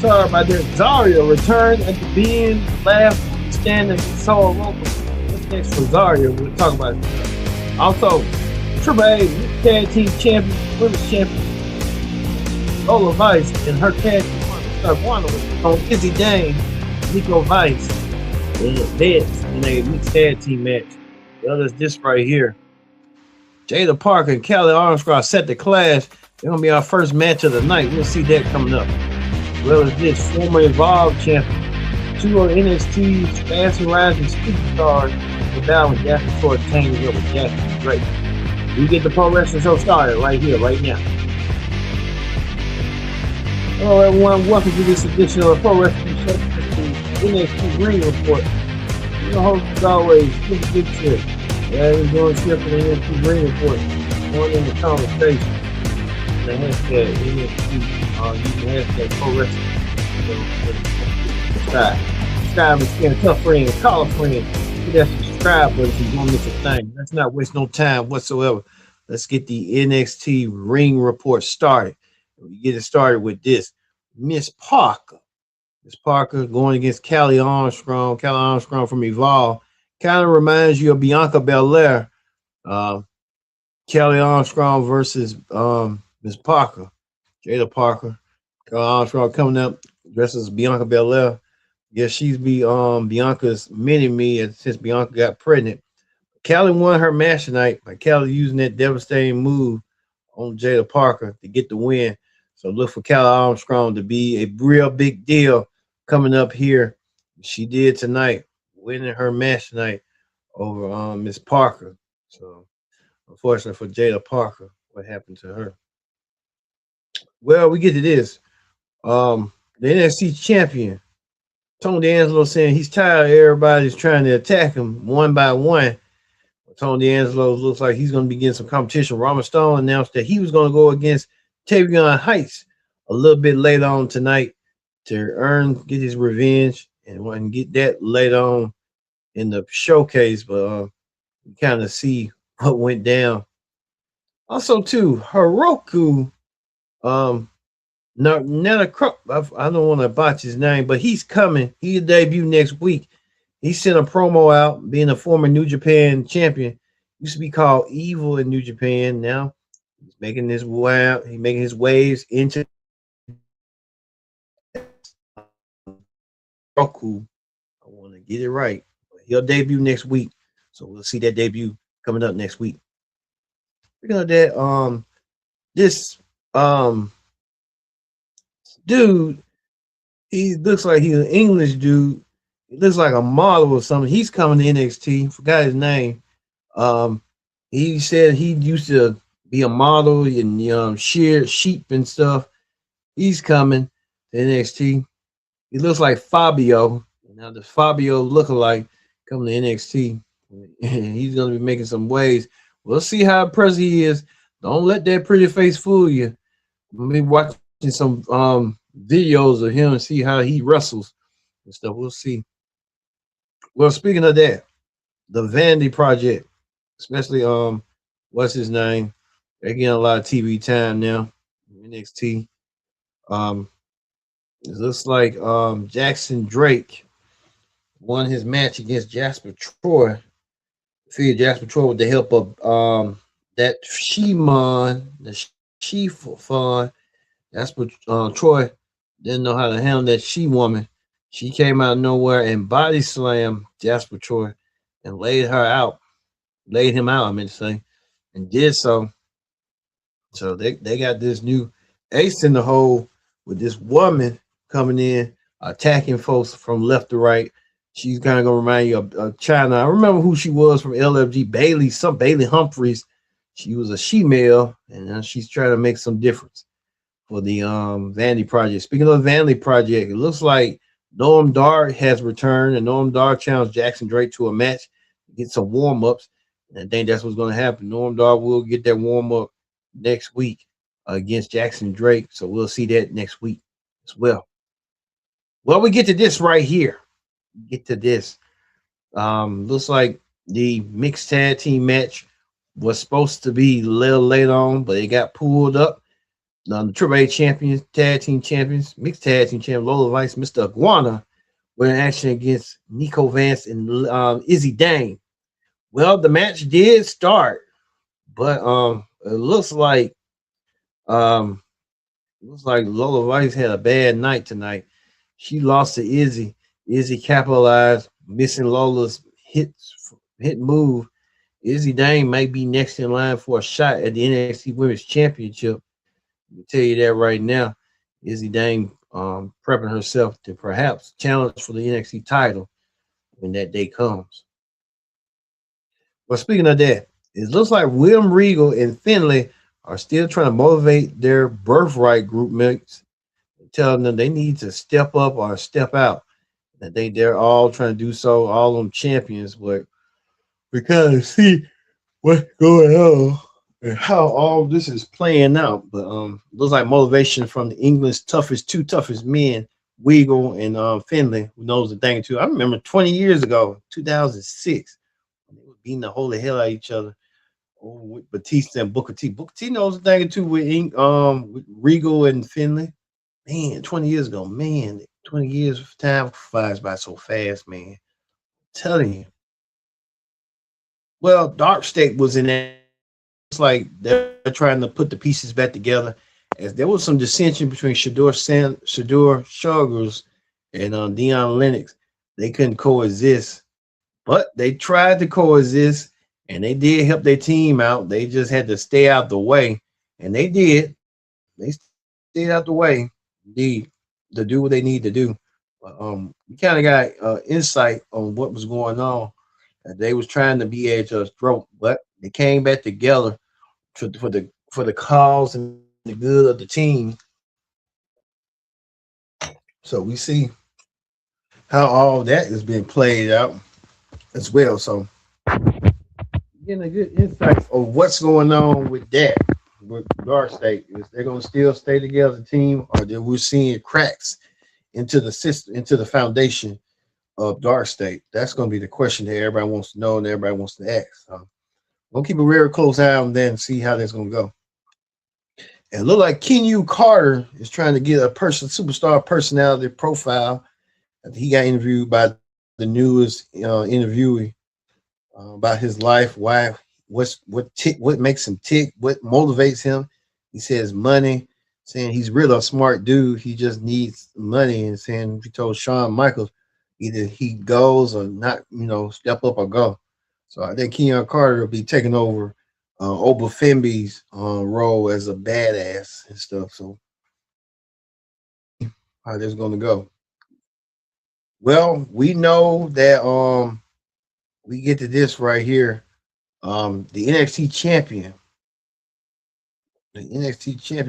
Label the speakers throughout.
Speaker 1: Sorry about that. Zaria returned at the being last standing solo local. What's next for Zaria? We'll talk about it. Also, Triple A Tag Team Champion, Women's Champion, Lola Vice, and her tag team partner Wanda on Izzy Dane, Nico Vice, and Vets in a mixed tag team match. The other is this right here. Jada Parker and Kelly Armstrong set the clash. They're going to be our first match of the night. We'll see that coming up. Well as this former Evolve champion, two of NXT's fast and rising superstars were down with Jasper Short teaming up with Jasper Drake. We get the pro wrestling show started right here, right now. Hello everyone, welcome to this edition of the Pro Wrestling Show, the NXT Ring Report. Your host as always, pretty good shit. Yeah, we're doing shit for the NXT Ring Report. Going in the conversation. The hashtag NXT, you can hashtag pro wrestling. Subscribe and scan a tough friend, call a friend. Hit that subscribe button if you don't miss a thing. Let's not waste no time whatsoever. Let's get the NXT Ring Report started. We get it started with this. Miss Parker. Miss Parker going against Kelly Armstrong. Kelly Armstrong from Evolve. Kind of reminds you of Bianca Belair. Kelly Armstrong versus Miss Parker, Jada Parker. Kelly Armstrong coming up dressed as Bianca Belair. Guess she's Bianca's mini-me since Bianca got pregnant. Kelly won her match tonight by Kelly using that devastating move on Jada Parker to get the win. So look for Kelly Armstrong to be a real big deal coming up here. She did tonight, winning her match tonight over Miss Parker. So unfortunately for Jada Parker, what happened to her? Well, we get to this. The NXT champion, Tony D'Angelo, saying he's tired of everybody's trying to attack him one by one. Tony D'Angelo looks like he's going to be getting some competition. Robert Stone announced that he was going to go against Tavion Heights a little bit later on tonight to get his revenge and get that later on in the showcase. But you kind of see what went down. Also, too, Hiroku, Neta, I don't want to botch his name, but he's coming. He'll debut next week. He sent a promo out, being a former New Japan champion. Used to be called Evil in New Japan. Now he's making his waves into Roku. I want to get it right. He'll debut next week, so we'll see that debut coming up next week. Speaking of that, this dude, he looks like he's an English dude. He looks like a model or something. He's coming to NXT. Forgot his name. He said he used to be a model and shear sheep and stuff. He's coming to NXT. He looks like Fabio. Now the Fabio lookalike coming to NXT. He's gonna be making some waves. We'll see how impressive he is. Don't let that pretty face fool you. We'll be watching some videos of him and see how he wrestles and stuff. We'll see. Well, speaking of that, the Vandy Project, especially what's his name? They're getting a lot of TV time now. NXT. It looks like Jackson Drake won his match against Jasper Troy. Defeated Jasper Troy with the help of that Shimon, the she fun. That's what Troy didn't know how to handle that she woman. She came out of nowhere and body slammed Jasper Troy and laid him out, I meant to say, and did so. So they got this new ace in the hole with this woman coming in, attacking folks from left to right. She's kind of gonna remind you of China. I remember who she was from LFG, Bailey Humphreys. She was a she-male, and she's trying to make some difference for the Vanity Project. Speaking of the Vanity Project, it looks like Noam Dar has returned, and Noam Dar challenged Jackson Drake to a match, get some warm-ups. And I think that's what's going to happen. Noam Dar will get that warm-up next week against Jackson Drake, so we'll see that next week as well. Well, we get to this right here. Get to this. Looks like the mixed tag team match was supposed to be a little late on, but it got pulled up. The AAA champions, tag team champions, mixed tag team champion, Lola Vice, Mr. Iguana, were in action against Nico Vance and Izzy Dane. Well, the match did start, but it looks like Lola Vice had a bad night tonight. She lost to Izzy. Izzy capitalized, missing Lola's hit move. Izzy Dane may be next in line for a shot at the NXT Women's Championship. I'll tell you that right now. Izzy Dane prepping herself to perhaps challenge for the NXT title when that day comes. Well, speaking of that, it looks like William Regal and Finlay are still trying to motivate their birthright group mates, telling them they need to step up or step out. That they're all trying to do so, all them champions, but we kind of see what's going on and how all this is playing out. But looks like motivation from the England's two toughest men, Weagle and Finlay, who knows the thing too. I remember 20 years ago, 2006, they were beating the holy hell out of each other with Batista and Booker T. Booker T knows the thing too with Regal and Finlay. Man, 20 years ago, man, 20 years of time flies by so fast, man. I'm telling you. Well, Dark State was in that. It's like they're trying to put the pieces back together. As there was some dissension between Shador Sugars and Dion Lennox. They couldn't coexist, but they tried to coexist, and they did help their team out. They just had to stay out the way, and they did. They stayed out the way, indeed, to do what they need to do. We kind of got insight on what was going on. They was trying to be at each other's throat, but they came back together for the cause and the good of the team. So we see how all that is being played out as well. So getting a good insight of what's going on with that with Dark State. Is they're gonna still stay together as a team, or that we're seeing cracks into the system, into the foundation of Dark State? That's gonna be the question that everybody wants to know and everybody wants to ask. So we'll keep a very close eye on that and see how that's gonna go. And it look like Kenyu Carter is trying to get a superstar personality profile. He got interviewed by the newest interviewee about his life, why, what makes him tick, what motivates him. He says money, saying he's really a smart dude. He just needs money, and saying he told Shawn Michaels either he goes or not, step up or go. So I think Kenyon Carter will be taking over Oba Femby's role as a badass and stuff. So how this going to go? Well, we know that we get to this right here. The NXT champion,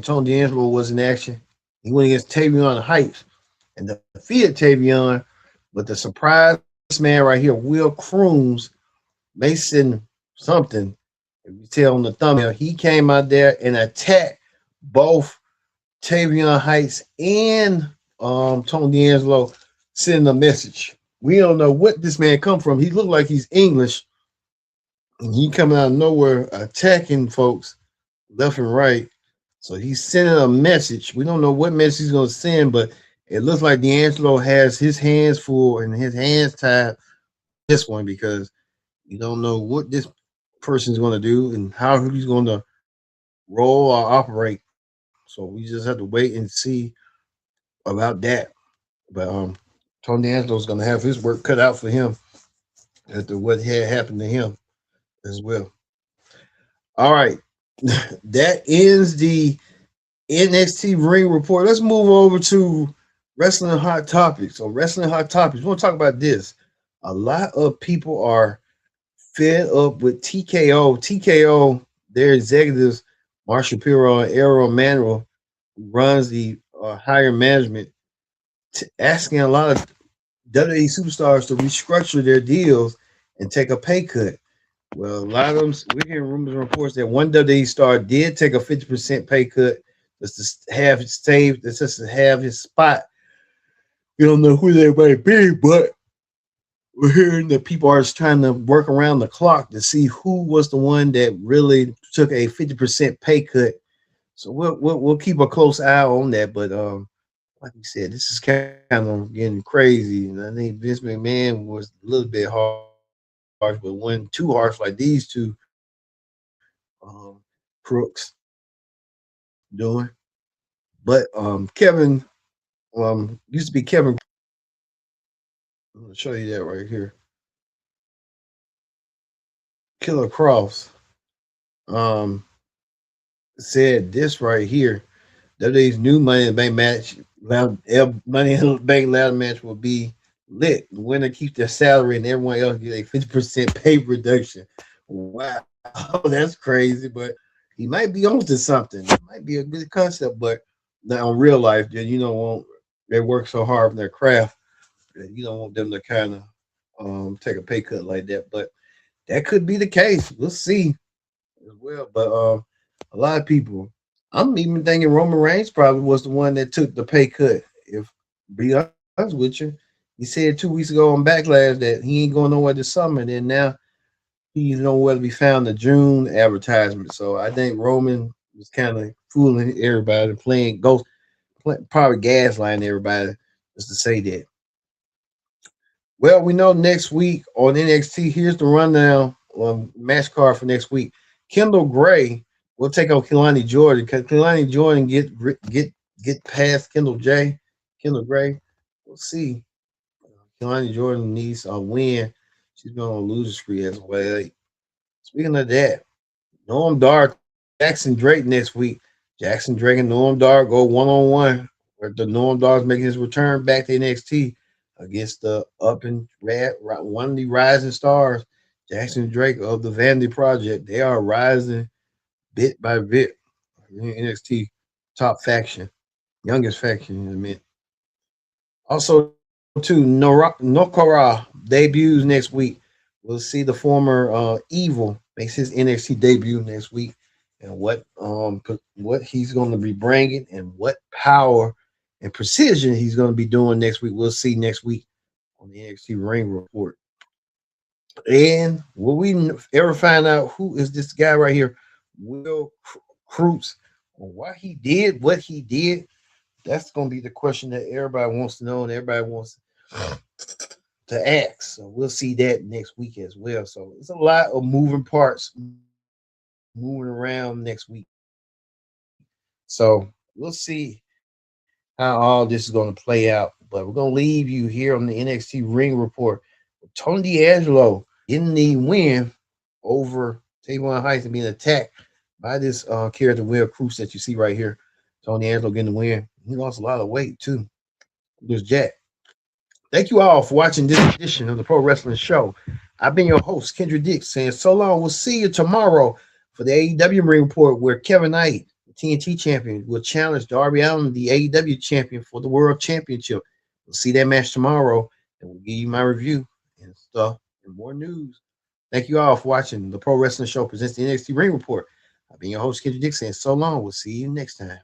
Speaker 1: Tony D'Angelo was in action. He went against Tavion Heights and defeated Tavion, but the surprise man right here, Will Kroos, Mason something, if you tell on the thumbnail, he came out there and attacked both Tavion Heights and Tony D'Angelo, sending a message. We don't know what this man come from. He looked like he's English, and he coming out of nowhere attacking folks left and right. So he's sending a message. We don't know what message he's going to send, but it looks like D'Angelo has his hands full and his hands tied this one, because you don't know what this person's going to do and how he's going to roll or operate. So we just have to wait and see about that. But Tony Angelo's going to have his work cut out for him after what had happened to him as well. All right, that ends the NXT Ring Report. Let's move over to Wrestling Hot Topics. So, Wrestling Hot Topics, we're going to talk about this. A lot of people are fed up with TKO. TKO, their executives, Marshall Shapiro and Errol Manuel, who runs the higher management, asking a lot of WWE superstars to restructure their deals and take a pay cut. Well, a lot of them, we're hearing rumors and reports that one WWE star did take a 50% pay cut just to have it saved, just to have his spot. We don't know who they might be, but we're hearing that people are just trying to work around the clock to see who was the one that really took a 50% pay cut. So we'll keep a close eye on that. But like we said, this is kind of getting crazy, and I think Vince McMahon was a little bit harsh, but wasn't too harsh like these two crooks doing. But Kevin used to be Kevin. I'm gonna show you that right here. Killer Cross said this right here. WWE's new Money in the Bank match, Money in the Bank ladder match will be lit. The winner keeps their salary and everyone else gets a 50% pay reduction. Wow, that's crazy, but he might be onto something. It might be a good concept, but now in real life, you don't want they work so hard for their craft that you don't want them to kind of take a pay cut like that. But that could be the case. We'll see as well. But a lot of people, I'm even thinking Roman Reigns probably was the one that took the pay cut. If be honest with you, he said 2 weeks ago on Backlash that he ain't going nowhere this summer, and then now he's nowhere to be found. The June advertisement. So I think Roman was kind of fooling everybody, playing ghost, probably gaslighting everybody just to say that. Well, we know next week on NXT. Here's the rundown on match card for next week. Kendall Gray will take on Kelani Jordan. Can Kelani Jordan get past Kendall Gray? We'll see. Kelani Jordan needs a win. She's been on a loser spree as well. Speaking of that, Noam Dar, Jackson Drake next week. Jackson Drake and Noam Dar go one-on-one. Where the Noam Dar is making his return back to NXT against the up and one of the rising stars, Jackson Drake of the Vanity Project. They are rising bit by bit. NXT top faction, youngest faction. I mean, also too, Nokara debuts next week. We'll see the former Evil makes his NXT debut next week, and what he's going to be bringing and what power and precision he's going to be doing next week. We'll see next week on the NXT Ring Report. And will we ever find out who is this guy right here, Will Kroos, or why he did what he did? That's going to be the question that everybody wants to know and everybody wants to ask. So we'll see that next week as well. So it's a lot of moving parts moving around next week. So we'll see how all this is going to play out. But we're going to leave you here on the NXT Ring Report with Tony D'Angelo getting the win over Tavion Heights and being attacked by this character, Will Kroos, that you see right here. Tony D'Angelo getting the win. He lost a lot of weight, too. There's Jack. Thank you all for watching this edition of the Pro Wrestling Show. I've been your host, Kendra Dix, saying so long. We'll see you tomorrow for the AEW Ring Report, where Kevin Knight, the TNT champion, will challenge Darby Allin, the AEW champion, for the World Championship. We'll see that match tomorrow, and we'll give you my review and stuff and more news. Thank you all for watching the Pro Wrestling Show presents the NXT Ring Report. I've been your host, Kendra Dix, saying so long. We'll see you next time.